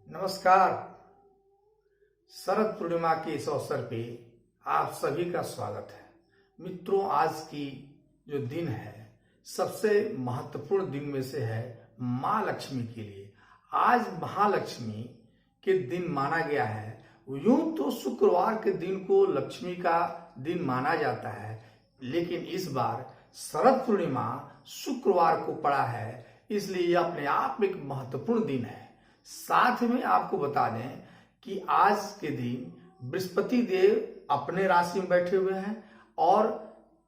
नमस्कार। शरद पूर्णिमा के इस अवसर पे आप सभी का स्वागत है। मित्रों, आज की जो दिन है सबसे महत्वपूर्ण दिन में से है माँ लक्ष्मी के लिए। आज महालक्ष्मी के दिन माना गया है। यूं तो शुक्रवार के दिन को लक्ष्मी का दिन माना जाता है, लेकिन इस बार शरद पूर्णिमा शुक्रवार को पड़ा है, इसलिए यह अपने आप में एक महत्वपूर्ण दिन है। साथ में आपको बता दें कि आज के दिन बृहस्पति देव अपने राशि में बैठे हुए हैं और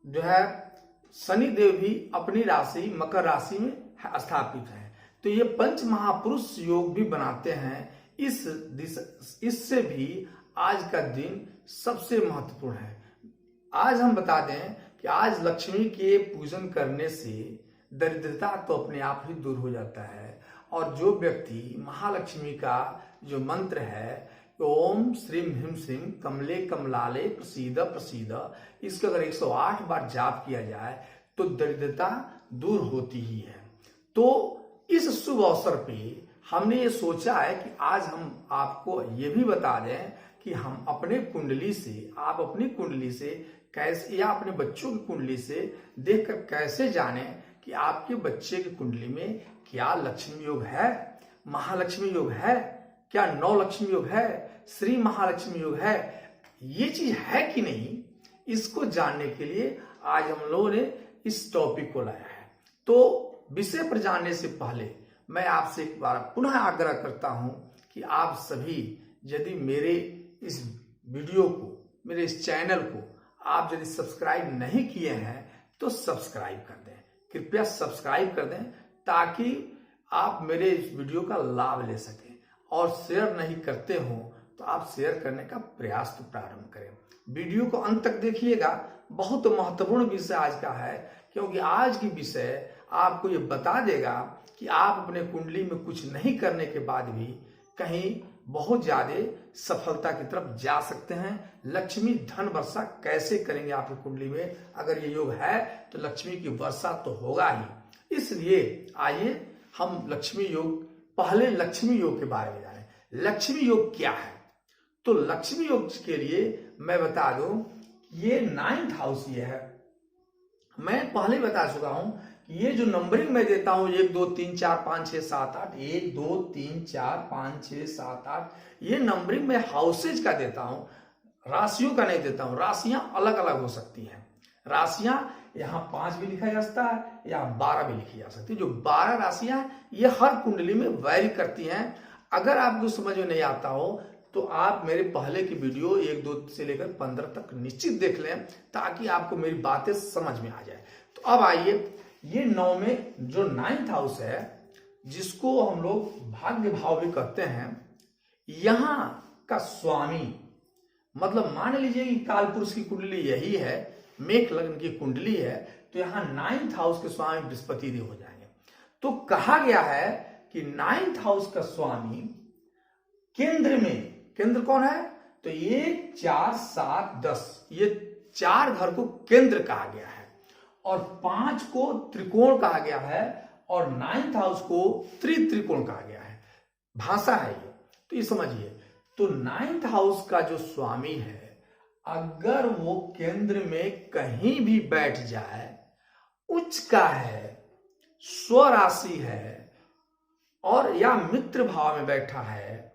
जो है शनि देव भी अपनी राशि मकर राशि में स्थापित है। तो ये पंच महापुरुष योग भी बनाते हैं। इससे भी आज का दिन सबसे महत्वपूर्ण है। आज हम बता दें कि आज लक्ष्मी के पूजन करने से दरिद्रता तो अपने आप ही दूर हो जाता है। और जो व्यक्ति महालक्ष्मी का जो मंत्र है ओम श्रीम ह्रीम श्रीम कमले कमलाले प्रसीद प्रसीद, इसका अगर 108 बार जाप किया जाए तो दरिद्रता दूर होती ही है। तो इस शुभ अवसर पे हमने ये सोचा है कि आज हम आपको ये भी बता दें कि हम अपने कुंडली से, आप अपनी कुंडली से कैसे या अपने बच्चों की कुंडली से देखकर कैसे जाने कि आपके बच्चे की कुंडली में क्या लक्ष्मी योग है, महालक्ष्मी योग है, क्या नौ लक्ष्मी योग है, श्री महालक्ष्मी योग है, ये चीज है कि नहीं, इसको जानने के लिए आज हम लोगों ने इस टॉपिक को लाया है। तो विषय पर जानने से पहले मैं आपसे एक बार पुनः आग्रह करता हूं कि आप सभी यदि मेरे इस वीडियो को, मेरे इस चैनल को आप यदि सब्सक्राइब नहीं किए हैं तो सब्सक्राइब कर दें, कृपया सब्सक्राइब कर दें ताकि आप मेरे इस वीडियो का लाभ ले सकें। और शेयर नहीं करते हो तो आप शेयर करने का प्रयास तो प्रारंभ करें। वीडियो को अंत तक देखिएगा, बहुत महत्वपूर्ण विषय आज का है, क्योंकि आज की विषय आपको ये बता देगा कि आप अपने कुंडली में कुछ नहीं करने के बाद भी कहीं बहुत ज्यादा सफलता की तरफ जा सकते हैं। लक्ष्मी धन वर्षा कैसे करेंगे आपकी कुंडली में? अगर ये योग है तो लक्ष्मी की वर्षा तो होगा ही। इसलिए आइए हम लक्ष्मी योग, पहले लक्ष्मी योग के बारे में जाने। लक्ष्मी योग क्या है? तो लक्ष्मी योग के लिए मैं बता दूं, ये 9th हाउस ये है। मैं पहले बता चुका हूं कि ये जो नंबरिंग मैं देता हूं 1 2 3 4 5 6 7 8, 1 2 3 4 5 6 7 8, ये नंबरिंग मैं हाउसेज का देता हूं, राशियों का नहीं देता हूं। राशियां अलग अलग हो सकती हैं। राशियां यहाँ 5 भी लिखा जा सकता है या 12 भी लिखी जा सकती है। जो 12 राशियां हैं ये हर कुंडली में वैरी करती हैं। अगर आपको समझ में नहीं आता हो तो आप मेरे पहले की वीडियो 1 2 से लेकर 15 तक निश्चित देख लें ताकि आपको मेरी बातें समझ में आ जाए। तो अब आइए, ये 9 में जो 9th हाउस है, जिसको हम लोग भाग्य भाव भी कहते हैं, यहां का स्वामी, मतलब मान लीजिए कि काल पुरुष की कुंडली यही है, मेष लग्न की कुंडली है, तो यहां 9th हाउस के स्वामी बृहस्पति देव हो जाएंगे। तो कहा गया है कि 9th हाउस का स्वामी केंद्र में, केंद्र कौन है? तो 1 4 7 10, ये 4 घर को केंद्र कहा गया है और 5 को त्रिकोण कहा गया है और 9th हाउस को त्रिकोण कहा गया है। भाषा है ये, तो ये समझिए। तो 9th हाउस का जो स्वामी है, अगर वो केंद्र में कहीं भी बैठ जाए, उच्च का है, स्वराशि है और या मित्र भाव में बैठा है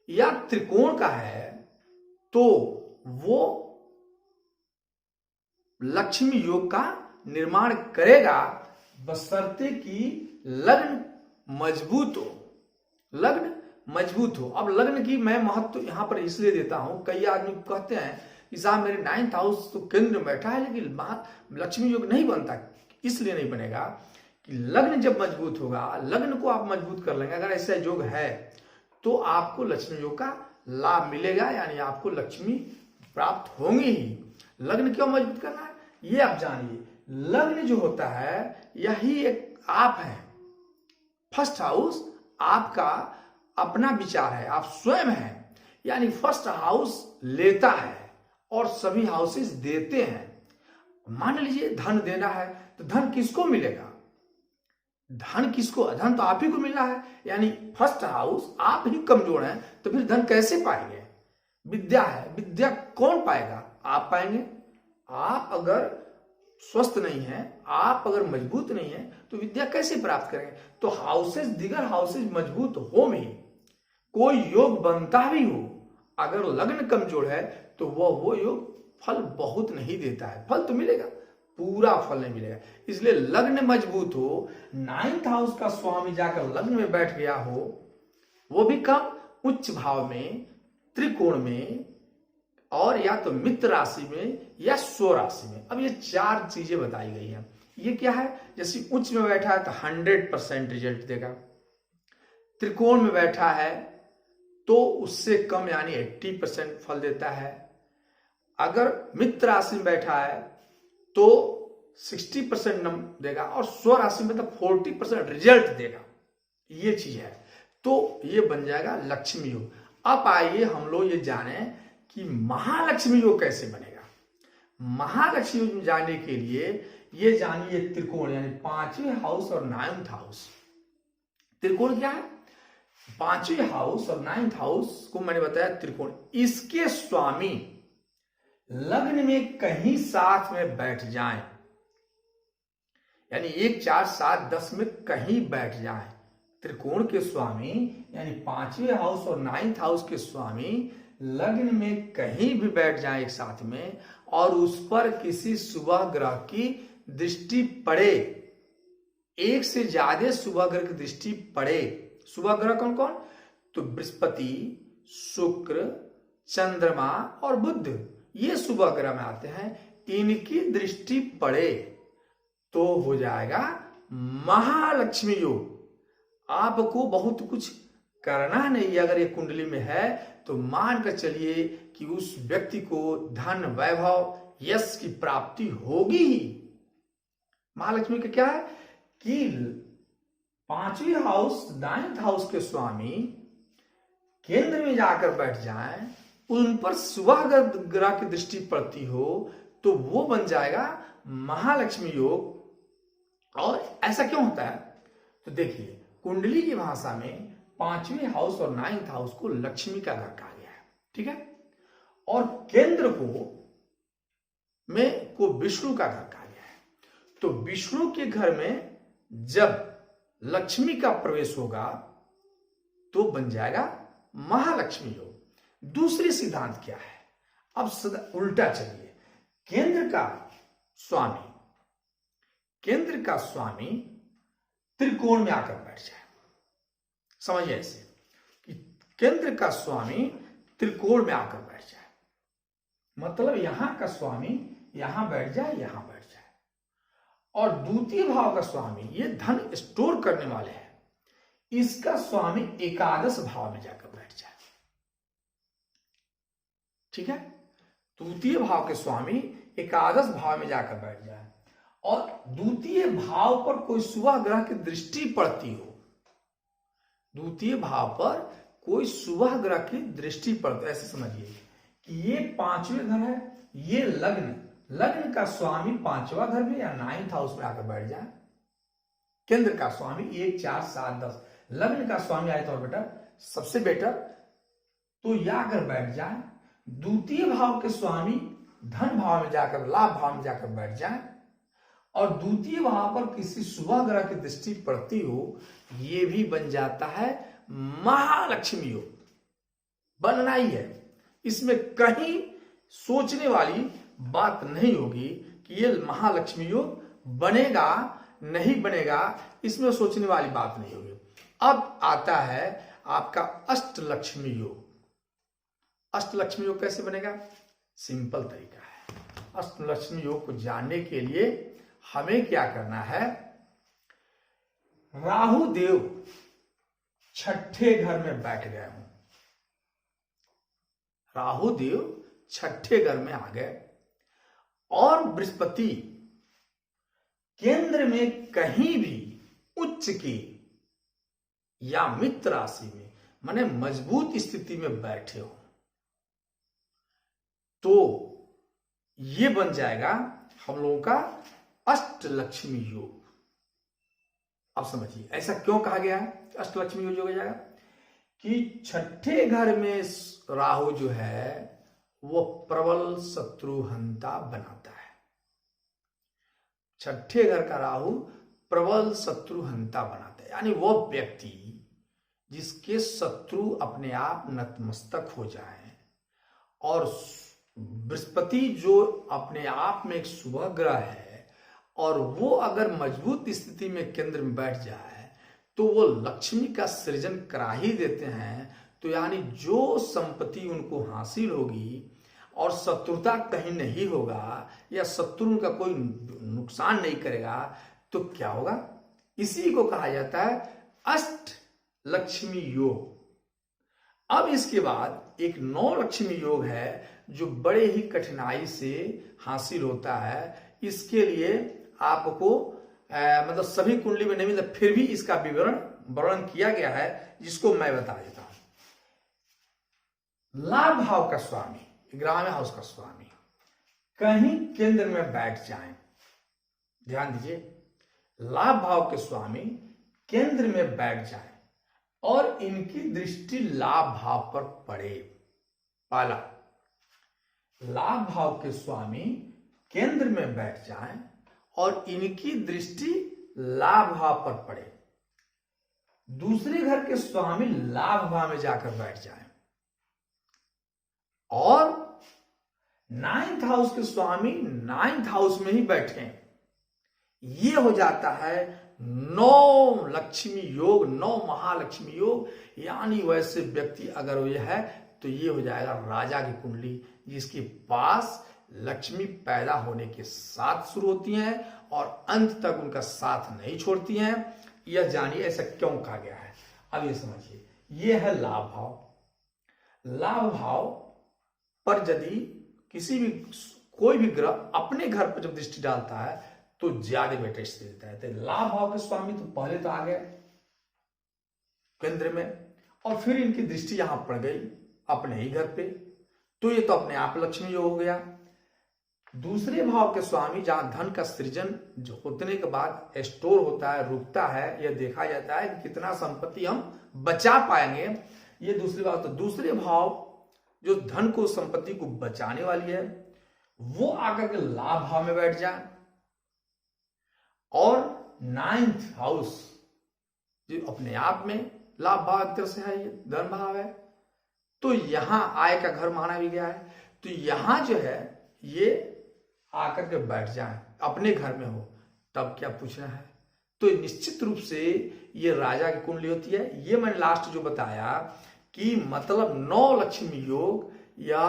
या त्रिकोण का है, तो वो लक्ष्मी योग का निर्माण करेगा, बशर्ते कि लग्न मजबूत हो। लग्न मजबूत हो। अब लग्न की मैं महत्व यहां पर इसलिए देता हूं, कई आदमी कहते हैं कि साहब मेरे 9th हाउस तो केंद्र में बैठा है लेकिन लक्ष्मी योग नहीं बनता। इसलिए नहीं बनेगा कि लग्न जब मजबूत होगा, लग्न को आप मजबूत कर लेंगे, अगर ऐसा योग है तो आपको लक्ष्मी योग का लाभ मिलेगा, यानी आपको लक्ष्मी प्राप्त होंगी ही। लग्न क्यों मजबूत करना है ये आप जानिए। लग्न जो होता है यही एक आप है। फर्स्ट हाउस आपका अपना विचार है, आप स्वयं हैं, यानी फर्स्ट हाउस लेता है और सभी हाउसेस देते हैं। मान लीजिए धन देना है तो धन किसको मिलेगा? धन किसको? धन तो आप ही को मिलना है, यानी फर्स्ट हाउस आप ही कमजोर हैं तो फिर धन कैसे पाएंगे? विद्या है, विद्या कौन पाएगा? आप पाएंगे। आप अगर स्वस्थ नहीं है, आप अगर मजबूत नहीं है तो विद्या कैसे प्राप्त करेंगे? तो हाउसेस, दिगर हाउसेस मजबूत हो में कोई योग बनता भी हो, अगर लग्न कमजोर है तो वो योग फल बहुत नहीं देता है। फल तो मिलेगा, पूरा फल नहीं मिलेगा। इसलिए लग्न मजबूत हो, 9th हाउस का स्वामी जाकर लग्न में बैठ गया हो, वो भी कम उच्च भाव में, त्रिकोण में, और या तो मित्र राशि में या स्व राशि में। अब ये 4 चीजें बताई गई हैं। ये क्या है? जैसे उच्च में बैठा है तो 100% रिजल्ट देगा, त्रिकोण में बैठा है तो उससे कम यानी 80% फल देता है, अगर मित्र राशि में बैठा है तो 60% नंबर देगा, और स्व राशि में तो 40% रिजल्ट देगा। ये चीज है, तो ये बन जाएगा लक्ष्मी योग। अब आइए हम लोग ये जाने कि महालक्ष्मी योग कैसे बनेगा। महालक्ष्मी योग जाने के लिए ये जानिए त्रिकोण, यानी 5वें हाउस और 9th हाउस। त्रिकोण क्या है? 5वें हाउस और 9th हाउस को मैंने बताया त्रिकोण। इसके स्वामी लग्न में कहीं साथ में बैठ जाएं, यानी 1, 4, 7, 10 में कहीं बैठ जाएं। त्रिकोण के स्वामी यानी 5वें हाउस और 9th हाउस के स्वामी लग्न में कहीं भी बैठ जाएं एक साथ में, और उस पर किसी शुभ ग्रह की दृष्टि पड़े, एक से ज्यादा शुभ ग्रह की दृष्टि पड़े। शुभ ग्रह कौन कौन? तो बृहस्पति, शुक्र, चंद्रमा और बुध, ये शुभ ग्रह में आते हैं। इनकी दृष्टि पड़े तो हो जाएगा महालक्ष्मी योग। आपको बहुत कुछ करना नहीं, अगर ये कुंडली में है तो मान कर चलिए कि उस व्यक्ति को धन, वैभव, यश की प्राप्ति होगी ही। महालक्ष्मी का क्या है कि 5वें हाउस, 9th हाउस के स्वामी केंद्र में जाकर बैठ जाएं, उन पर शुभ ग्रह की दृष्टि पड़ती हो तो वो बन जाएगा महालक्ष्मी योग। और ऐसा क्यों होता है? तो देखिए, कुंडली की भाषा में 5वें हाउस और 9th हाउस को लक्ष्मी का घर कहा गया है, ठीक है, और केंद्र को विष्णु का घर कहा गया है। तो विष्णु के घर में जब लक्ष्मी का प्रवेश होगा तो बन जाएगा महालक्ष्मी योग। दूसरी सिद्धांत क्या है? अब उल्टा चलिए, केंद्र का स्वामी त्रिकोण में आकर बैठ जाए। समझिए ऐसे कि केंद्र का स्वामी त्रिकोण में आकर बैठ जाए, मतलब यहां का स्वामी यहां बैठ जाए, यहां बैठ जाए, और द्वितीय भाव का स्वामी, ये धन स्टोर करने वाले हैं, इसका स्वामी एकादश भाव में जाकर बैठ जाए, ठीक है। द्वितीय भाव के स्वामी एकादश भाव में जाकर बैठ जाए, और द्वितीय भाव पर कोई शुभ ग्रह की दृष्टि पड़ती हो, द्वितीय भाव पर कोई शुभ ग्रह की दृष्टि पड़ती, ऐसे समझिए कि ये 5वें घर है, ये लग्न का स्वामी 5वां घर में या 9th हाउस में आकर बैठ जाए। केंद्र का स्वामी 1, 4, 7, 10, लग्न का स्वामी आए तो बेटा सबसे बेटर, तो या कर बैठ जाए। द्वितीय भाव के स्वामी धन भाव में जाकर, लाभ भाव में जाकर बैठ जाए, और द्वितीय भाव पर किसी शुभ ग्रह की दृष्टि पड़ती हो, ये भी बन जाता है महालक्ष्मी योग। बनना ही है, इसमें कहीं सोचने वाली बात नहीं होगी कि ये महालक्ष्मी योग बनेगा नहीं बनेगा, इसमें सोचने वाली बात नहीं होगी। अब आता है आपका अष्टलक्ष्मी योग। अष्टलक्ष्मी योग कैसे बनेगा? सिंपल तरीका है। अष्टलक्ष्मी योग को जानने के लिए हमें क्या करना है? राहु देव 6ठे घर में बैठ गए हों, राहु देव 6ठे घर में आ गए, और बृहस्पति केंद्र में कहीं भी उच्च की या मित्र राशि में, माने मजबूत स्थिति में बैठे हो, तो ये बन जाएगा हम लोगों का अष्टलक्ष्मी योग। अब समझिए ऐसा क्यों कहा गया है अष्टलक्ष्मी योग हो जाएगा कि छठे घर में राहु जो है वो प्रबल शत्रुहंता बनाता है। छठे घर का राहु प्रबल शत्रुहंता बनाता है, यानी वो व्यक्ति जिसके शत्रु अपने आप नतमस्तक हो जाएं, और बृहस्पति जो अपने आप में एक शुभ ग्रह है और वो अगर मजबूत स्थिति में केंद्र में बैठ जाए तो वो लक्ष्मी का सृजन करा ही देते हैं। तो यानी जो संपत्ति उनको हासिल होगी और शत्रुता कहीं नहीं होगा या शत्रु उनका कोई नुकसान नहीं करेगा तो क्या होगा, इसी को कहा जाता है अष्ट लक्ष्मी योग। अब इसके बाद एक नौ लक्ष्मी योग है जो बड़े ही कठिनाई से हासिल होता है। इसके लिए आपको मतलब सभी कुंडली में नहीं मिलता, फिर भी इसका वर्णन किया गया है जिसको मैं बता देता हूं। लाभ भाव का स्वामी, ग्राम हाउस का स्वामी कहीं केंद्र में बैठ जाएं, ध्यान दीजिए, लाभ भाव के स्वामी केंद्र में बैठ जाएं और इनकी दृष्टि लाभ भाव पर पड़े। पहला, लाभ भाव के स्वामी केंद्र में बैठ जाएं और इनकी दृष्टि लाभ भाव पर पड़े। दूसरे घर के स्वामी लाभ भाव में जाकर बैठ जाएं और 9th हाउस के स्वामी 9th हाउस में ही बैठे। ये हो जाता है 9 लक्ष्मी योग, 9 महालक्ष्मी योग। यानी वैसे व्यक्ति अगर वो है तो ये हो जाएगा राजा की कुंडली जिसके पास लक्ष्मी पैदा होने के साथ शुरू होती हैं और अंत तक उनका साथ नहीं छोड़ती हैं। यह जानिए ऐसा क्यों कहा गया है। अब ये समझिए, ये है लाभ भाव। लाभ भाव पर यदि किसी भी कोई भी ग्रह अपने घर पर जब दृष्टि डालता है तो ज्यादा बेटर स्थिति देता है। तो लाभ भाव के स्वामी तो पहले तो आ गए केंद्र में और फिर इनकी दृष्टि यहां पड़ गई अपने ही घर पे, तो ये तो अपने आप लक्ष्मी योग हो गया। दूसरे भाव के स्वामी जहां धन का सृजन जो होने के बाद स्टोर होता है, रुकता है, यह देखा जाता है कि कितना संपत्ति हम बचा पाएंगे। ये दूसरी बात। तो दूसरे भाव जो धन को, संपत्ति को बचाने वाली है, वो आकर के लाभ भाव में बैठ जाए और 9th हाउस जो अपने आप में लाभ भाव एक तरह से है, ये धन भाव है, तो यहां आय का घर माना भी गया है। तो यहां जो है ये आकर के बैठ जाए, अपने घर में हो, तब क्या पूछना है। तो निश्चित रूप से ये राजा की कुंडली होती है। ये मैंने लास्ट जो बताया कि मतलब 9 लक्ष्मी योग या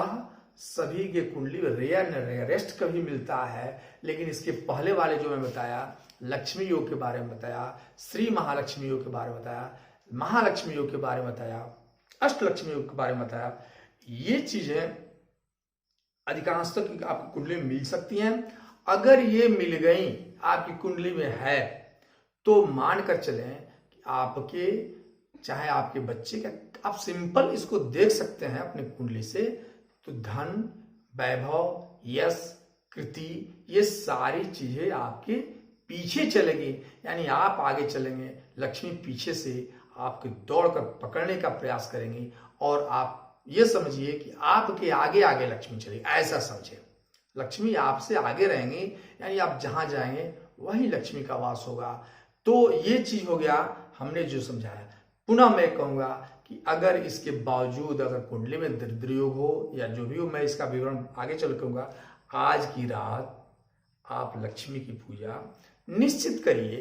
सभी के कुंडली में रेयरेस्ट कभी मिलता है, लेकिन इसके पहले वाले जो मैं बताया लक्ष्मी योग के बारे में बताया, श्री महालक्ष्मी योग के बारे में बताया, महालक्ष्मी योग के बारे में बताया, अष्टलक्ष्मी योग के बारे में बताया, ये चीजें अधिकांशतः आपकी कुंडली में मिल सकती हैं। अगर ये मिल गई आपकी कुंडली में है तो मानकर चलें कि आपके चाहे आपके बच्चे का, आप सिंपल इसको देख सकते हैं अपनी कुंडली से, तो धन, वैभव, यश, कृति, ये सारी चीजें आपके पीछे चलेंगी। यानी आप आगे चलेंगे, लक्ष्मी पीछे से आपके दौड़कर पकड़ने का प्रयास करेंगी और आप ये समझिए कि आपके आगे आगे लक्ष्मी चलेगी। ऐसा समझे, लक्ष्मी आपसे आगे रहेंगी, यानी आप जहां जाएंगे वहीं लक्ष्मी का वास होगा। तो ये चीज हो गया हमने जो समझाया। पुनः मैं कहूंगा कि अगर इसके बावजूद अगर कुंडली में दरिद्र योग हो या जो भी हो, मैं इसका विवरण आगे चल कहूंगा। आज की रात आप लक्ष्मी की पूजा निश्चित करिए,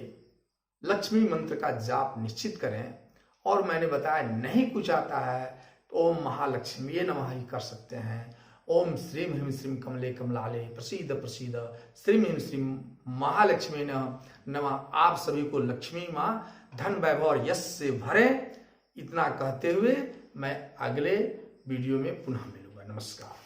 लक्ष्मी मंत्र का जाप निश्चित करें। और मैंने बताया नहीं कुछ आता है तो ओम महालक्ष्मी नमः ही कर सकते हैं। ओम श्रीम ह्रीम श्रीम कमले कमलाले प्रसीद प्रसीद श्रीम ह्रीम श्रीम महालक्ष्मी नमः। आप सभी को लक्ष्मी माँ धन वैभव और यश से भरे। इतना कहते हुए मैं अगले वीडियो में पुनः मिलूंगा। नमस्कार।